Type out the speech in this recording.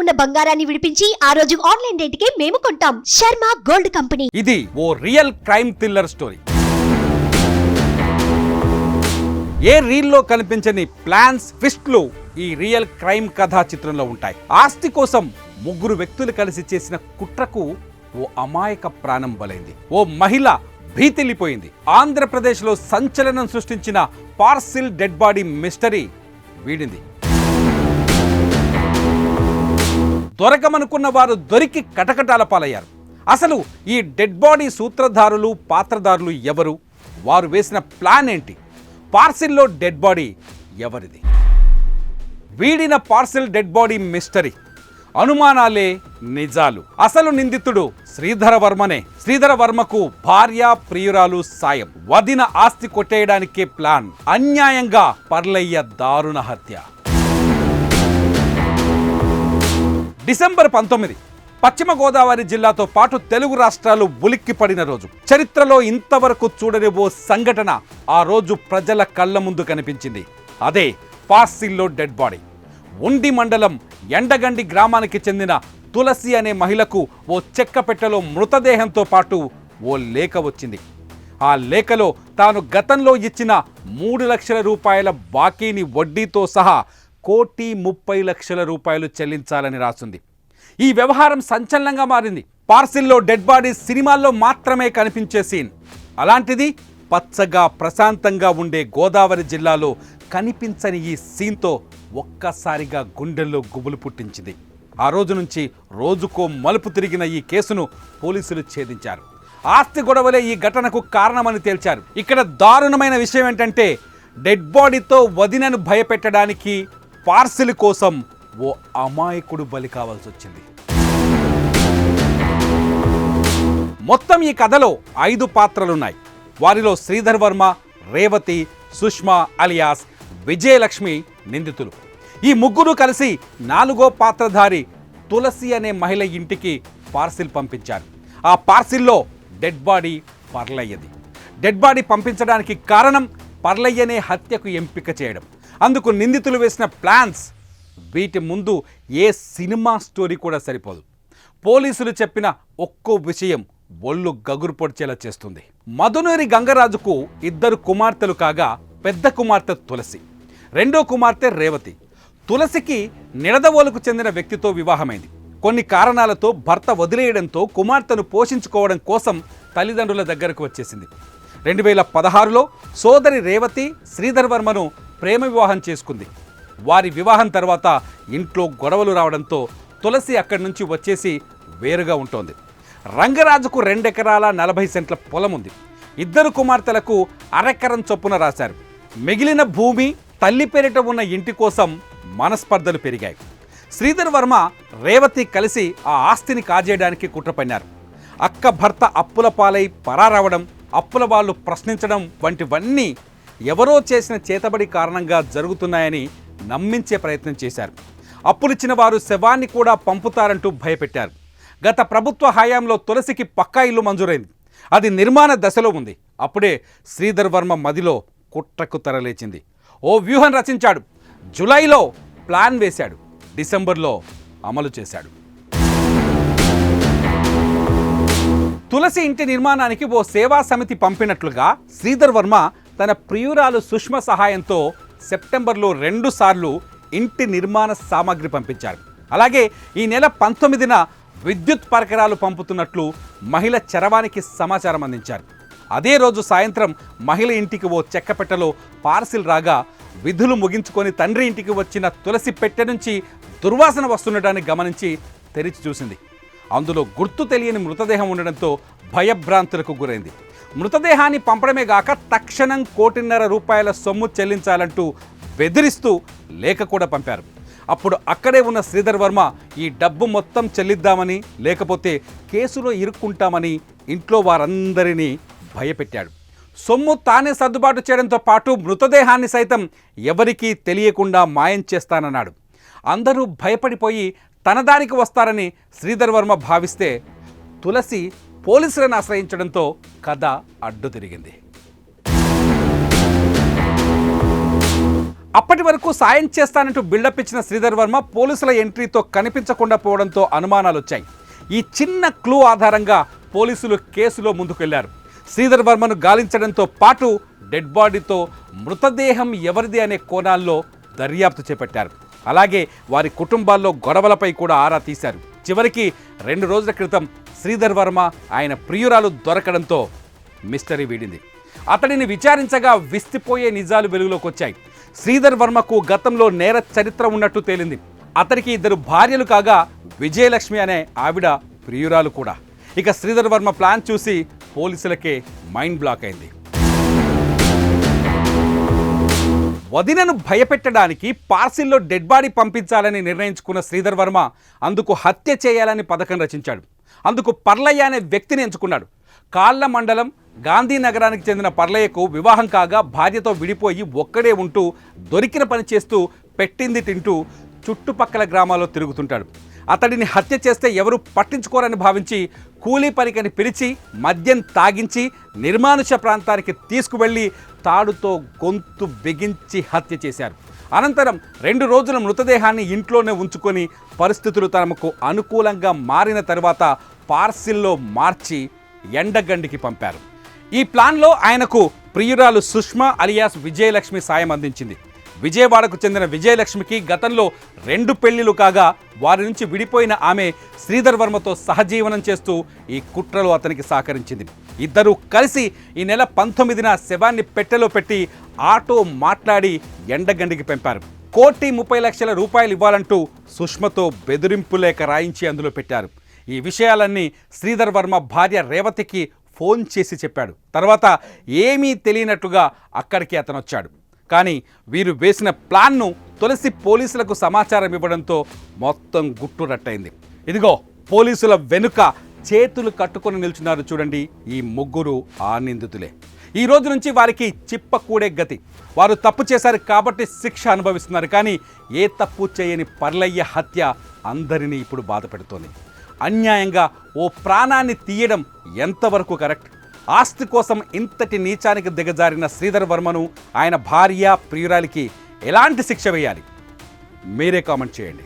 ఉన్న బంగారాన్ని విడిపించి ఆ రోజు ఆన్లైన్ రేటుకే మేము కొంటాం. Sharma gold company. ఇది ఓ రియల్ క్రైమ్ థ్రిల్లర్ స్టోరీ. ఏ రీల్లో కనిపించని ప్లాన్స్, ట్విస్ట్లు ఈ రియల్ క్రైమ్ కథా చిత్రంలో ఉంటాయి. ఆస్తి కోసం ముగ్గురు వ్యక్తులు కలిసి చేసిన కుట్రకు ఓ అమాయక ప్రాణం బలైంది. ఓ మహిళ భీతిల్లిపోయింది. ఆంధ్రప్రదేశ్లో సంచలనం సృష్టించిన పార్సిల్ డెడ్ బాడీ మిస్టరీ వీడింది. దొరకమనుకున్న వారు దొరికి కటకటాల పాలయ్యారు. అసలు ఈ డెడ్ బాడీ సూత్రధారులు, పాత్రధారులు ఎవరు? వారు వేసిన ప్లాన్ ఏంటి? పార్సిల్లో డెడ్ బాడీ ఎవరిది? వీడిన పార్సిల్ డెడ్ బాడీ మిస్టరీ. అనుమానాలే నిజాలు. అసలు నిందితుడు శ్రీధర వర్మనే. శ్రీధర వర్మకు భార్య, ప్రియురాలు సాయం. వదిన ఆస్తి కొట్టేయడానికే ప్లాన్. అన్యాయంగా పర్లయ్య దారుణ హత్య. డిసెంబర్ 19 పశ్చిమ గోదావరి జిల్లాతో పాటు తెలుగు రాష్ట్రాలు ఉలిక్కిపడిన రోజు. చరిత్రలో ఇంతవరకు చూడని ఓ సంఘటన ఆ రోజు ప్రజల కళ్ళ ముందు కనిపించింది. అదే పార్సిల్లో డెడ్ బాడీ. ఉండి మండలం ఎండగండి గ్రామానికి చెందిన తులసి అనే మహిళకు ఓ చెక్క పెట్టెలో మృతదేహంతో పాటు ఓ లేఖ వచ్చింది. ఆ లేఖలో తాను గతంలో ఇచ్చిన 3 లక్షల రూపాయల బాకీని వడ్డీతో సహా 1,30,00,000 రూపాయలు చెల్లించాలని రాసింది. ఈ వ్యవహారం సంచలనంగా మారింది. పార్సిల్లో డెడ్ బాడీ సినిమాల్లో మాత్రమే కనిపించే సీన్. అలాంటిది పచ్చగా ప్రశాంతంగా ఉండే గోదావరి జిల్లాలో కనిపించని ఈ సీన్తో ఒక్కసారిగా గుండెల్లో గుబులు పుట్టించింది. ఆ రోజు నుంచి రోజుకో మలుపు తిరిగిన ఈ కేసును పోలీసులు ఛేదించారు. ఆస్తి గొడవలే ఈ ఘటనకు కారణమని తేల్చారు. ఇక్కడ దారుణమైన విషయం ఏంటంటే డెడ్ బాడీతో వదినను భయపెట్టడానికి పార్సిల్ కోసం ఓ అమాయకుడు బలి కావాల్సి వచ్చింది. మొత్తం ఈ కథలో 5 పాత్రలున్నాయి. వారిలో శ్రీధర్ వర్మ, రేవతి, సుష్మా అలియాస్ విజయలక్ష్మి నిందితులు. ఈ ముగ్గురు కలిసి 4వ పాత్రధారి తులసి అనే మహిళ ఇంటికి పార్సిల్ పంపించారు. ఆ పార్సిల్లో డెడ్ బాడీ పర్లయ్యది. డెడ్ బాడీ పంపించడానికి కారణం పర్లయ్యనే హత్యకు ఎంపిక చేయడం. అందుకు నిందితులు వేసిన ప్లాన్స్ వీటి ముందు ఏ సినిమా స్టోరీ కూడా సరిపోదు. పోలీసులు చెప్పిన ఒక్కో విషయం ఒళ్ళు గగురు పొడిచేలా చేస్తుంది. మధునూరి గంగరాజుకు 2 కుమార్తెలు కాగా పెద్ద కుమార్తె తులసి, రెండో కుమార్తె రేవతి. తులసికి నిడదవోలుకు చెందిన వ్యక్తితో వివాహమైంది. కొన్ని కారణాలతో భర్త వదిలేయడంతో కుమార్తెను పోషించుకోవడం కోసం తల్లిదండ్రుల దగ్గరకు వచ్చేసింది. 2016లో సోదరి రేవతి శ్రీధర్ వర్మను ప్రేమ వివాహం చేసుకుంది. వారి వివాహం తర్వాత ఇంట్లో గొడవలు రావడంతో తులసి అక్కడి నుంచి వచ్చేసి వేరుగా ఉంటోంది. రంగరాజుకు 2 ఎకరాల 40 సెంట్ల పొలం ఉంది. 2 కుమార్తెలకు అరెకరం చొప్పున రాశారు. మిగిలిన భూమి తల్లి పేరిట ఉన్న ఇంటి కోసం మనస్పర్ధలు పెరిగాయి. శ్రీధర్ వర్మ, రేవతి కలిసి ఆ ఆస్తిని కాజేయడానికి కుట్ర పన్నారు. అక్క భర్త అప్పుల పాలై పరారవడం, అప్పుల వాళ్ళు ప్రశ్నించడం వంటివన్నీ ఎవరో చేసిన చేతబడి కారణంగా జరుగుతున్నాయని నమ్మించే ప్రయత్నం చేశారు. అప్పులిచ్చిన వారు శవాన్ని కూడా పంపుతారంటూ భయపెట్టారు. గత ప్రభుత్వ హయాంలో తులసికి పక్కా ఇల్లు మంజూరైంది. అది నిర్మాణ దశలో ఉంది. అప్పుడే శ్రీధర్ వర్మ మదిలో కుట్రకు తరలేచింది. ఓ వ్యూహం రచించాడు. జూలైలో ప్లాన్ వేశాడు. డిసెంబర్లో అమలు చేశాడు. తులసి ఇంటి నిర్మాణానికి ఓ సేవా సమితి పంపినట్లుగా శ్రీధర్ వర్మ తన ప్రియురాలు సుష్మ సహాయంతో సెప్టెంబర్లో 2 సార్లు ఇంటి నిర్మాణ సామాగ్రి పంపించారు. అలాగే ఈ నెల 19న విద్యుత్ పరికరాలు పంపుతున్నట్లు మహిళ చరవానికి సమాచారం అందించారు. అదే రోజు సాయంత్రం మహిళ ఇంటికి ఓ చెక్కపెట్టెలో పార్సిల్ రాగా విధులు ముగించుకొని తండ్రి ఇంటికి వచ్చిన తులసి పెట్టె నుంచి దుర్వాసన వస్తుండటాన్ని గమనించి తెరిచి చూసింది. అందులో గుర్తు తెలియని మృతదేహం ఉండడంతో భయభ్రాంతులకు గురైంది. మృతదేహాన్ని పంపడమే గాక తక్షణం 1,50,00,000 రూపాయల సొమ్ము చెల్లించాలంటూ బెదిరిస్తూ లేఖ కూడా పంపారు. అప్పుడు అక్కడే ఉన్న శ్రీధర్ వర్మ ఈ డబ్బు మొత్తం చెల్లిద్దామని, లేకపోతే కేసులో ఇరుక్కుంటామని ఇంట్లో వారందరినీ భయపెట్టాడు. సొమ్ము తానే సర్దుబాటు చేయడంతో పాటు మృతదేహాన్ని సైతం ఎవరికీ తెలియకుండా మాయం చేస్తానన్నాడు. అందరూ భయపడిపోయి తన దారికి వస్తారని శ్రీధర్ వర్మ భావిస్తే తులసి పోలీసులను ఆశ్రయించడంతో కథ అడ్డు తిరిగింది. అప్పటి వరకు సాయం చేస్తానంటూ బిల్డప్ ఇచ్చిన శ్రీధర్ వర్మ పోలీసుల ఎంట్రీతో కనిపించకుండా పోవడంతో అనుమానాలు వచ్చాయి. ఈ చిన్న క్లూ ఆధారంగా పోలీసులు కేసులో ముందుకెళ్లారు. శ్రీధర్ వర్మను గాలించడంతో పాటు డెడ్ బాడీతో మృతదేహం ఎవరిది అనే కోణాల్లో దర్యాప్తు చేపట్టారు. అలాగే వారి కుటుంబాల్లో గొడవలపై కూడా ఆరా తీశారు. చివరికి 2 రోజుల క్రితం శ్రీధర్ వర్మ ఆయన ప్రియురాలు దొరకడంతో మిస్టరీ వీడింది. అతడిని విచారించగా విస్తిపోయే నిజాలు వెలుగులోకి వచ్చాయి. శ్రీధర్ వర్మకు గతంలో నేర చరిత్ర ఉన్నట్టు తేలింది. అతడికి 2 భార్యలు కాగా విజయలక్ష్మి అనే ఆవిడ ప్రియురాలు కూడా. ఇక శ్రీధర్ వర్మ ప్లాన్ చూసి పోలీసులకే మైండ్ బ్లాక్ అయింది. వదినను భయపెట్టడానికి పార్సిల్లో డెడ్ బాడీ పంపించాలని నిర్ణయించుకున్న శ్రీధర్ వర్మ అందుకు హత్య చేయాలని పథకం రచించాడు. అందుకు పర్లయ్య అనే వ్యక్తిని ఎంచుకున్నాడు. కాళ్ళ మండలం గాంధీనగరానికి చెందిన పర్లయ్యకు వివాహం కాగా భార్యతో విడిపోయి ఒక్కడే ఉంటూ దొరికిన పని చేస్తూ పెట్టింది తింటూ చుట్టుపక్కల గ్రామాల్లో తిరుగుతుంటాడు. అతడిని హత్య చేస్తే ఎవరు పట్టించుకోరని భావించి కూలీ పనికని పిలిచి మద్యం తాగించి నిర్మానుష ప్రాంతానికి తీసుకువెళ్ళి తాడుతో గొంతు బిగించి హత్య చేశారు. అనంతరం 2 రోజుల మృతదేహాన్ని ఇంట్లోనే ఉంచుకొని పరిస్థితులు తమకు అనుకూలంగా మారిన తర్వాత పార్సిల్లో మార్చి ఎండగండికి పంపారు. ఈ ప్లాన్లో ఆయనకు ప్రియురాలు సుష్మా అలియాస్ విజయలక్ష్మి సాయం అందించింది. విజయవాడకు చెందిన విజయలక్ష్మికి గతంలో 2 పెళ్లిలు కాగా వారి నుంచి విడిపోయిన ఆమె శ్రీధర్ వర్మతో సహజీవనం చేస్తూ ఈ కుట్రలో అతనికి సహకరించింది. ఇద్దరూ కలిసి ఈ నెల 19న శవాన్ని పెట్టెలో పెట్టి ఆటో మాట్లాడి ఎండగండికి పంపారు. 1,30,00,000 రూపాయలు ఇవ్వాలంటూ సుష్మతో బెదిరింపు లేఖ రాయించి అందులో పెట్టారు. ఈ విషయాలన్నీ శ్రీధర్ వర్మ భార్య రేవతికి ఫోన్ చేసి చెప్పాడు. తర్వాత ఏమీ తెలియనట్లుగా అక్కడికి అతను వచ్చాడు. కానీ వీరు వేసిన ప్లాన్ను తొలిసి పోలీసులకు సమాచారం ఇవ్వడంతో మొత్తం గుట్టురట్టయింది. ఇదిగో పోలీసుల వెనుక చేతులు కట్టుకొని నిల్చున్నారు చూడండి, ఈ ముగ్గురు ఆ నిందితులే. ఈ రోజు నుంచి వారికి చిప్పకూడే గతి. వారు తప్పు చేశారు కాబట్టి శిక్ష అనుభవిస్తున్నారు. కానీ ఏ తప్పు చేయని పర్లయ్య హత్య అందరినీ ఇప్పుడు బాధ పెడుతోంది. అన్యాయంగా ఓ ప్రాణాన్ని తీయడం ఎంతవరకు కరెక్ట్? ఆస్తి కోసం ఇంతటి నీచానికి దిగజారిన శ్రీధర్ వర్మను ఆయన భార్య ప్రియురాలికి ఎలాంటి శిక్ష వేయాలి? మీరే కామెంట్ చేయండి.